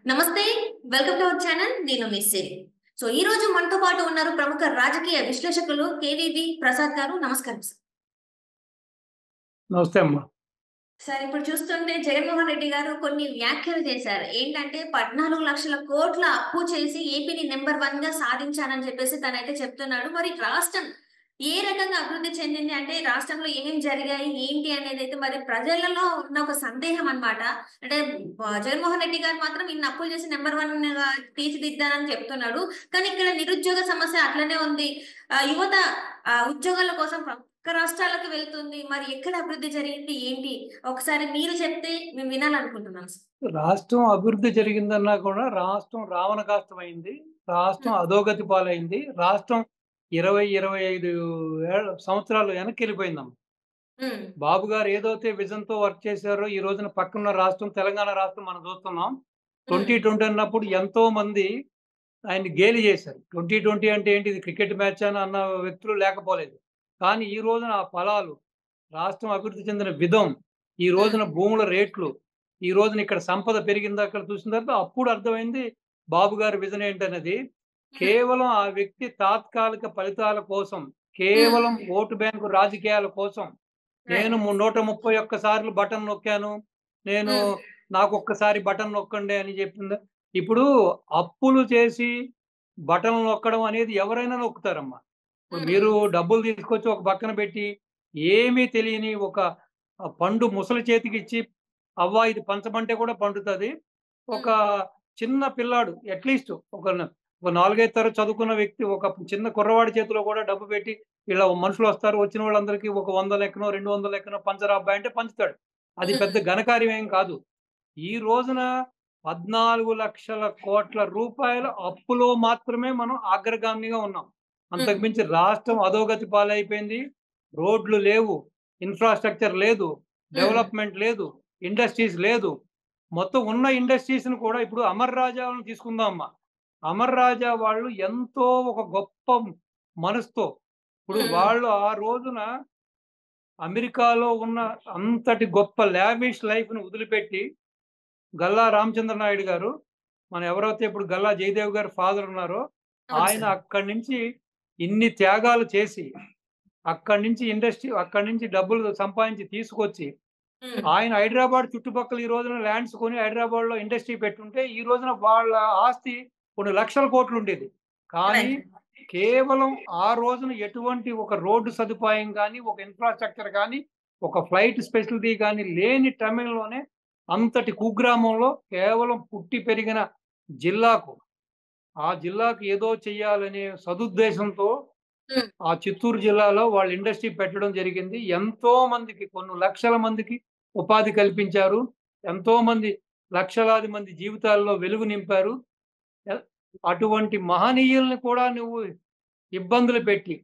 నమస్తే. Welcome to our channel. నేను మీ సిరి. ఈ రోజు మనతో పాటు ఉన్నారు ప్రముఖ రాజకీయ విశ్లేషకులు కేవీవి ప్రసాద్ గారు. నమస్కారం సార్. నమస్తే అమ్మా. సార్ ఇప్పుడు చూస్తుంటే జగన్మోహన్ రెడ్డి గారు కొన్ని వ్యాఖ్యలు చేశారు. ఏంటంటే 14,00,000 కోట్ల అప్పు చేసి ఏపీని నంబర్ 1 గా సాధించానని చెప్పేసి తనైతే చెప్తున్నాడు. మరి రాష్ట్రం ఏ రకంగా అభివృద్ధి చెందింది అంటే రాష్ట్రంలో ఏమేమి జరిగాయి ఏంటి అనేదైతే మరి ప్రజలలో ఉన్న ఒక సందేహం అన్నమాట. అంటే జగన్మోహన్ రెడ్డి గారు మాత్రం ఇన్ని అప్పులు చేసి నంబర్ 1 గా తీర్చిదిద్దానని చెప్తున్నాడు. కానీ ఇక్కడ నిరుద్యోగ సమస్య అట్లనే ఉంది. యువత ఉద్యోగాల కోసం పక్క రాష్ట్రాలకు వెళ్తుంది. మరి ఎక్కడ అభివృద్ధి జరిగింది ఏంటి? ఒకసారి మీరు చెప్తే మేము వినాలనుకుంటున్నాం సార్. రాష్ట్రం అభివృద్ధి జరిగిందన్నా కూడా రాష్ట్రం రావణకాష్టమైంది. రాష్ట్రం హ్మ్. అధోగతి పాలైంది. రాష్ట్రం 20, 25 సంవత్సరాలు వెనక్కెళ్ళిపోయిందమ్మ. హ్మ్. బాబు గారు ఏదైతే విజన్‌తో వర్క్ చేశారో ఈ రోజున పక్కనున్న రాష్ట్రం తెలంగాణ రాష్ట్రం మనం చూస్తున్నాం. హ్మ్. 2020 అన్నప్పుడు ఎంతోమంది ఆయన్ని గేలి చేశారు. 2020 అంటే ఏంటి? ఇది క్రికెట్ మ్యాచా అన్న వ్యక్తులు లేకపోలేదు. కానీ ఈ రోజున ఆ ఫలాలు, రాష్ట్రం అభివృద్ధి చెందిన విధం, ఈ హ్మ్. రోజున భూముల రేట్లు, ఈ రోజున ఇక్కడ సంపద పెరిగిందా అక్కడ చూసిన తర్వాత అప్పుడు అర్థమైంది బాబు గారి విజన్ ఏంటన్నది. హ్మ్. కేవలం ఆ వ్యక్తి తాత్కాలిక ఫలితాల కోసం, హ్మ్. కేవలం ఓటు బ్యాంకు రాజకీయాల కోసం నేను రైట్. 131 సార్లు బటన్ నొక్కాను. నేను హ్మ్. నాకొక్కసారి బటన్ నొక్కండి అని చెప్పింది. ఇప్పుడు అప్పులు చేసి బటన్ నొక్కడం అనేది ఎవరైనా నొక్కుతారమ్మా. ఇప్పుడు హ్మ్. మీరు డబ్బులు తీసుకొచ్చి ఒక పక్కన పెట్టి, ఏమీ తెలియని ఒక పండు ముసలి చేతికిచ్చి, "అవ్వ ఇది పంచమంటే కూడా పండుతది." ఒక హ్మ్. చిన్న పిల్లాడు అట్‌లీస్ట్ ఒక 4, 5 తరగతి చదువుకున్న వ్యక్తి ఒక చిన్న కుర్రవాడి చేతిలో కూడా డబ్బు పెట్టి, ఇలా మనుషులొస్తారు. వచ్చిన వాళ్ళందరికీ ఒక 100 లెక్కనో, 200 లెక్కనో పంచరా అబ్బాయి అంటే పంచుతాడు. అది పెద్ద హ్మ్. ఘనకార్యం ఏం కాదు. ఈ రోజున 14,00,000,00,00,000 రూపాయల అప్పులో మాత్రమే మనం అగ్రగామిగా ఉన్నాం. హ్మ్. అంతకుమించి రాష్ట్రం అధోగతి పాలైపోయింది. రోడ్లు లేవు. ఇన్‌ఫ్రాస్ట్రక్చర్ లేదు. హ్మ్. డెవలప్‌మెంట్ లేదు. ఇండస్ట్రీస్ లేదు. మొత్తం ఉన్న ఇండస్ట్రీస్‌ని కూడా ఇప్పుడు 'అమర్ రాజా'లను తీసుకుందాం అమ్మ. 'అమర్ రాజా' వాళ్ళు ఎంతో ఒక గొప్ప మనసుతో ఇప్పుడు హ్మ్. వాళ్ళు ఆ రోజున అమెరికాలో ఉన్న అంతటి గొప్ప లావిష్ లైఫ్‌ని వదిలిపెట్టి గల్లా రామచంద్ర నాయుడు గారు, మన ఎవరైతే ఇప్పుడు గల్లా జయదేవ్ గారి ఫాదర్ ఉన్నారో, అవును ఆయన సార్. అక్కడి నుంచి ఇన్ని త్యాగాలు చేసి, అక్కడి నుంచి డబ్బులు సంపాదించి తీసుకొచ్చి, హ్మ్. ఆయన హైదరాబాద్ చుట్టుపక్కల ఈ రోజున ల్యాండ్స్ కొని హైదరాబాద్‌లో ఇండస్ట్రీ పెట్టుంటే, ఈ రోజున వాళ్ళ ఆస్తి కొన్ని లక్షల కోట్లుండేది. కానీ రైట్. కేవలం ఆ రోజున ఎటువంటి ఒక రోడ్డు సదుపాయం గాని, ఒక ఇన్‌ఫ్రాస్ట్రక్చర్ గాని, ఒక ఫ్లైట్ స్పెషాలిటీ గాని లేని టైంలోనే అంతటి కుగ్రామంలో కేవలం పుట్టి పెరిగిన జిల్లాకు, ఆ జిల్లాకు ఏదో చెయ్యాలనే సదుద్దేశంతో హ్మ్. ఆ చిత్తూరు జిల్లాలో వాళ్ళు ఇండస్ట్రీ పెట్టడం జరిగింది. ఎంతో మందికి కొన్ని లక్షల మందికి ఉపాధి కల్పించారు. ఎంతో మంది లక్షలాది మంది జీవితాల్లో వెలుగు నింపారు. ఎ అటువంటి మహనీయుల్ని కూడా నువ్వు ఇబ్బందులు పెట్టి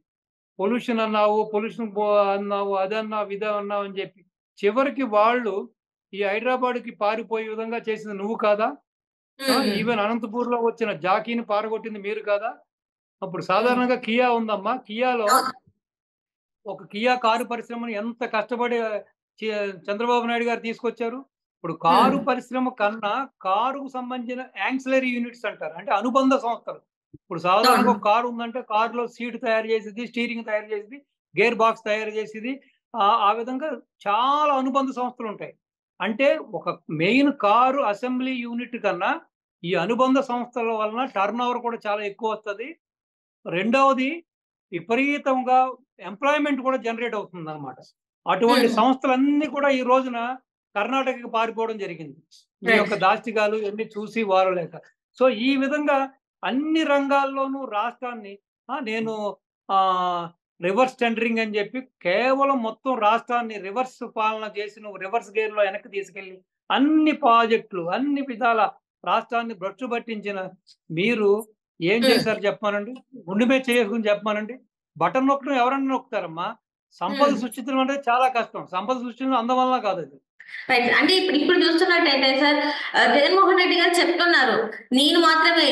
పొల్యూషన్ అన్నావు, పొల్యూషన్ అన్నావు, అదన్నావు, ఇదన్నావు అని జెప్పి చివరికి వాళ్ళు ఈ హైదరాబాద్‌కి పారిపోయే విధంగా చేసింది నువ్వు కాదా? హ్మ్. హ్మ్. ఈవెన్ అనంతపూర్‌లో వచ్చిన జాకీని పారగొట్టింది మీరు కాదా? అప్పుడు హ్మ్. సాధారణంగా కియా ఉందమ్మా. కియాలో అవును. ఒక కియా కారు పరిశ్రమను ఎంత కష్టపడి చే చంద్రబాబు నాయుడు గారు తీసుకొచ్చారు. ఇప్పుడు హ్మ్. కారు పరిశ్రమ కన్నా కారుకు సంబంధించిన యాన్సిలరీ యూనిట్స్ అంటారు. అంటే అనుబంధ సంస్థలు. ఇప్పుడు సాధారణంగా అవును. ఒక కారు ఉందంటే కారులో సీట్ తయారు చేసేది, స్టీరింగ్ తయారు చేసేది, గేర్ బాక్స్ తయారు చేసేది. ఆ విధంగా చాలా అనుబంధ సంస్థలుంటాయి. అంటే ఒక మెయిన్ కారు అసెంబ్లీ యూనిట్ కన్నా ఈ అనుబంధ సంస్థల వలన టర్నోవర్ కూడా చాలా ఎక్కువొస్తది. రెండవది విపరీతంగా ఎంప్లాయ్‌మెంట్ కూడా జనరేట్ అవుతుందనమాట. అటువంటి హ్మ్. సంస్థలన్నీ కూడా ఈ రోజున కర్ణాటకకి పారిపోవడం జరిగింది. మీ రైట్. యొక్క దాష్టికాలు ఇవన్నీ చూసి వారలేక. సో, ఈ విధంగా అన్ని రంగాల్లోనూ రాష్ట్రాన్ని నేను ఆహ్, రివర్స్ టెండరింగ్ అని జెప్పి కేవలం మొత్తం రాష్ట్రాన్ని రివర్స్ పాలన చేసి నువ్వు రివర్స్ గేర్‌లో వెనక్కి తీసుకెళ్ళి అన్ని ప్రాజెక్టులు, అన్ని విధాల రాష్ట్రాన్ని భ్రష్టు పట్టించిన మీరు ఏం హ్మ్. చేశారు చెప్పమనండి? గుండె మీద చేసుకొని చెప్పమనండి. బటన్ నొక్కడం ఎవరన్నా నొక్కుతారమ్మా. సంపద హ్మ్. సృష్టించడం అంటే చాలా కష్టం. సంపద సృష్టించడం అందం వల్ల కాదది. రైట్. అంటే ఇప్పుడు చూస్తున్నట్టయితే సార్ జగన్మోహన్ రెడ్డి గారు చెప్తున్నారు. నేను మాత్రమే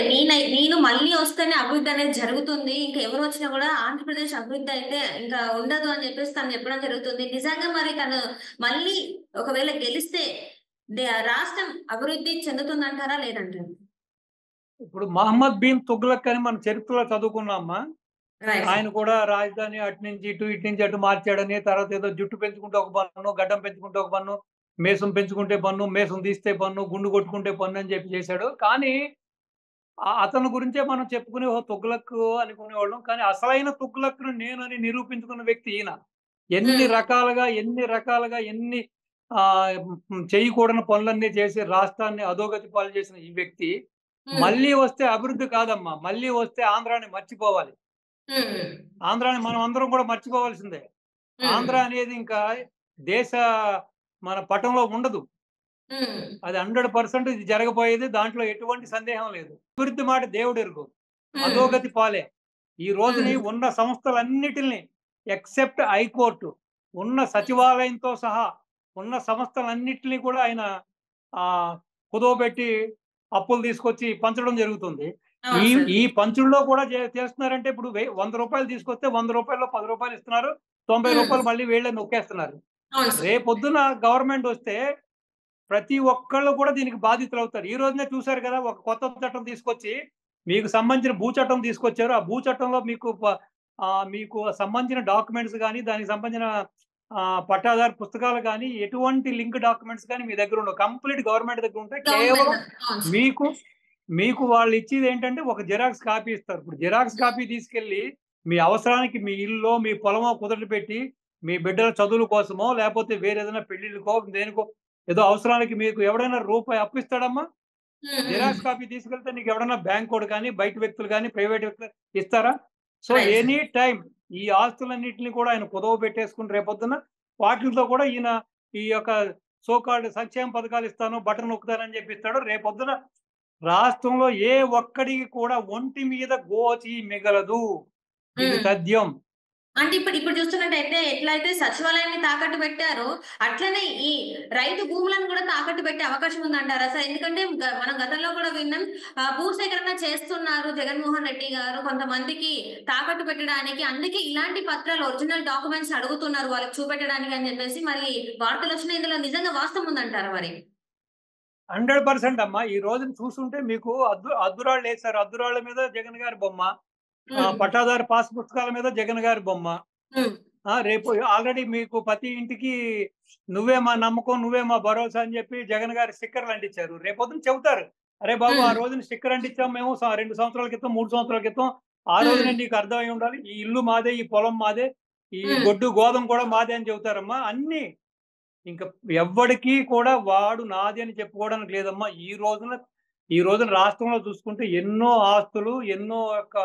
నేను మళ్ళీ వస్తేనే అభివృద్ధి అనేది జరుగుతుంది. ఇంకా ఎవరు వచ్చినా కూడా ఆంధ్రప్రదేశ్ అభివృద్ధి అయితే ఇంకా ఉండదు అని చెప్పేసి తను చెప్పడం జరుగుతుంది. నిజంగా మరి తను మళ్ళీ ఒకవేళ గెలిస్తే రాష్ట్రం అభివృద్ధి చెందుతుందంటారా? లేదంటారా? ఇప్పుడు మహమ్మద్ బిన్ తుగ్లక్ అని మన చరిత్రలో చదువుకున్నామా. రైట్ ఆయన సార్. కూడా రాజధాని అటు నుంచి ఇటు, ఇటు నుంచి అటు మార్చాడని, తర్వాత ఏదో జుట్టు పెంచుకుంటే ఒక పన్ను, గడ్డం పెంచుకుంటే ఒక పన్ను, మీసం పెంచుకుంటే పన్ను, మీసం తీస్తే పన్ను, గుండు కొట్టుకుంటే పన్ను అని చెప్పి చేశాడు. కానీ అతని గురించే మనం చెప్పుకునే ఓహో! తుగ్లక్ అనుకునేవాళ్ళం. కానీ అసలైన తుగ్లక్‌ను నేనని నిరూపించుకున్న వ్యక్తి ఈయన. హ్మ్. ఎన్ని రకాలుగా ఎన్ని చేయకూడని పనులన్నీ చేసి రాష్ట్రాన్ని అధోగతి పాలు చేసిన ఈ వ్యక్తి, హ్మ్. మళ్ళీ వస్తే అభివృద్ధి కాదమ్మా. మళ్ళీ వస్తే ఆంధ్రాని మర్చిపోవాలి. హ్మ్. ఆంధ్రాని మనం అందరం కూడా మర్చిపోవాల్సిందే. హ్మ్. ఆంధ్ర అనేది ఇంకా దేశ మన పటంలో ఉండదు. హ్మ్. అది 100% ఇది జరగబోయేది. దాంట్లో ఎటువంటి సందేహం లేదు. అభివృద్ధి మాట దేవుడెరుగు. హ్మ్. అధోగతి పాలే. ఈ రోజుని హ్మ్. ఉన్న సంస్థలన్నిటిని ఎక్సెప్ట్ హైకోర్ట్, ఉన్న సచివాలయంతో సహా ఉన్న సంస్థలన్నిటిని కూడా ఆయన ఆహ్, కుదవబెట్టి అప్పులు తీసుకొచ్చి పంచడం జరుగుతుంది. ఈ అవును సార్. ఈ పంచుల్లో కూడా చేస్తున్నారంటే ఇప్పుడు రూ. 100 తీసుకొస్తే రూ. 100లో రూ. 10 ఇస్తున్నారు. రూ. హ్మ్. 90 మళ్ళీ వీళ్ళే నొక్కేస్తున్నారు. అవును సార్. రేపొద్దున గవర్నమెంట్ వస్తే ప్రతి ఒక్కళ్ళు కూడా దీనికి బాధితులవుతారు. ఈ రోజునే చూసారు కదా! ఒక కొత్త చట్టం తీసుకొచ్చి, మీకు సంబంధించిన భూ చట్టం తీసుకొచ్చారు. ఆ భూ చట్టంలో మీకు సంబంధించిన డాక్యుమెంట్స్ గాని, దానికి సంబంధించిన పట్టాదారు పుస్తకాలు గాని, ఎటువంటి లింక్ డాక్యుమెంట్స్ గాని మీ దగ్గరుండవు. కంప్లీట్ గవర్నమెంట్ దగ్గరుంటాయి. గవర్నమెంట్ కేవలం అవును సార్. మీకు, మీకు వాళ్ళిచ్చేదేంటంటే ఒక జిరాక్స్ కాపీ ఇస్తారు. ఇప్పుడు జిరాక్స్ కాపీ తీసుకెళ్ళి మీ అవసరానికి మీ ఇల్లో, మీ పొలమో కుదరపెట్టి, మీ బిడ్డల చదువుల కోసమో, లేపోతే వేరేదైనా పెళ్ళిళ్ళకో, దేనికో ఏదో అవసరానికి మీకు ఎవడైనా రూపాయి అప్పిస్తాడమ్మా? హ్మ్. హ్మ్. జిరాక్స్ కాపీ తీసుకెళ్తే నీకెవడన్నా బ్యాంకోడు గాని, బయట వ్యక్తులు గాని, ప్రైవేట్ వ్యక్తులు ఇస్తారా? So, right sir. Any time ఈ ఆస్తులన్నిటిని కూడా ఆయన కుదవ పెట్టేసుకొని రేపొద్దున వాటిలతో కూడా ఈయన ఈ యొక్క సో కాల్డ్ సంక్షేమ పథకాలు ఇస్తాను, బటన్ నొక్కుతానని చెప్పి ఇస్తాడు. రేపొద్దున రాష్ట్రంలో ఏ ఒక్కడికి కూడా ఒంటి మీద గోచి మిగలదు. ఇది హ్మ్. తథ్యం. అంటే ఇప్పుడు ఇప్పుడు చూస్తున్నట్టయితే ఎట్లయితే సచివాలయాన్ని తాకట్టు పెట్టారో, అట్లనే ఈ రైతు భూములను కూడా తాకట్టు పెట్టే అవకాశం ఉందంటారా సార్? ఎందుకంటే మనం గతంలో కూడా విన్నాం. భూసేకరణ చేస్తున్నారు జగన్మోహన్ రెడ్డి గారు కొంతమందికి తాకట్టు పెట్టడానికి. అందుకే ఇలాంటి పత్రాలు ఒరిజినల్ డాక్యుమెంట్స్ అడుగుతున్నారు వాళ్ళకి చూపెట్టడానికి అని చెప్పేసి మరి వార్తలొచ్చినాయి. ఇందులో నిజంగా వాస్తవం ఉందంటారా మరి? 100% అమ్మా. ఈ రోజున చూసుంటే మీకు అద్దురాళ్ళేశారు. అద్దురాళ్ళ మీద జగన్ గారి బొమ్మ. హ్మ్. పట్టాదారు పాస్ పుస్తకాల మీద జగన్ గారి బొమ్మ. హ్మ్. రేపు ఆల్రెడీ మీకు ప్రతి ఇంటికి నువ్వే మా నమ్మకం, నువ్వే మా భరోసా అని చెప్పి జగన్ గారు స్టిక్కర్‌లు అంటించారు. రేపొద్దున చెబుతారు. అరే బాబు! ఆ హ్మ్. రోజున స్టిక్కర్ అంటించాం మేము 2 సంవత్సరాల క్రితం, 3 సంవత్సరాల క్రితం. ఆ హ్మ్. రోజునే నీకు అర్థమై ఉండాలి. ఈ ఇల్లు మాదే, ఈ పొలం మాదే, ఈ హ్మ్. గొడ్డు గోధుమ కూడా మాదే అని చెబుతారమ్మా. అన్నీ ఇంక ఎవ్వడికి కూడా వాడు నాది అని చెప్పుకోవడానికి లేదమ్మా. ఈ రోజున రాష్ట్రంలో చూసుకుంటే ఎన్నో ఆస్తులు, ఎన్నో యొక్క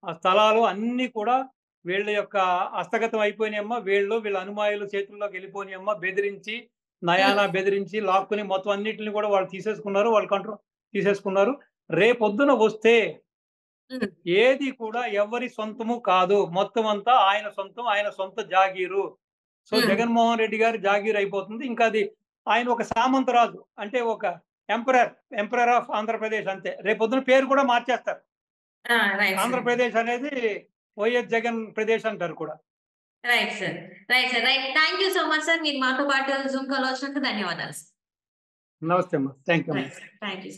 స్థలాలు అన్నీ కూడా వీళ్ళ యొక్క హస్తగతం అయిపోయినాయమ్మా. వీళ్ళ అనుమాయుల చేతుల్లోకెళ్ళిపోయినాయమ్మా. బెదిరించి, హ్మ్. నయానా బెదిరించి లాక్కొని మొత్తం అన్నిటిని కూడా వాళ్ళు తీసేసుకున్నారు. వాళ్ళ కంట్రోల్ తీసేసుకున్నారు. రేపొద్దున వస్తే హ్మ్. ఏది కూడా ఎవ్వరి సొంతము కాదు. మొత్తం అంతా ఆయన సొంతం. ఆయన సొంత జాగీరు. సో, హ్మ్. జగన్మోహన్ రెడ్డి గారి జాగీర్ అయిపోతుంది. ఇంకా అది ఆయన ఒక సామంతరాజు. అంటే ఒక ఎంపరర్, ఎంపరర్ ఆఫ్ ఆంధ్రప్రదేశ్ అంతే. రేపొద్దున పేరు కూడా మార్చేస్తారు. Right sir. ఆంధ్రప్రదేశ్ అనేది వైఎస్ జగన్ ప్రదేశ్ అంటారు కూడా. Right sir. Right sir. Right. Thank you so much sir. మీరు మాతో పాటు జూమ్ కాల్‌లో వచ్చినందుకు ధన్యవాదాలు సార్. నమస్తే అమ్మా. థాంక్ యూ అమ్మా. Right sir. Thank you.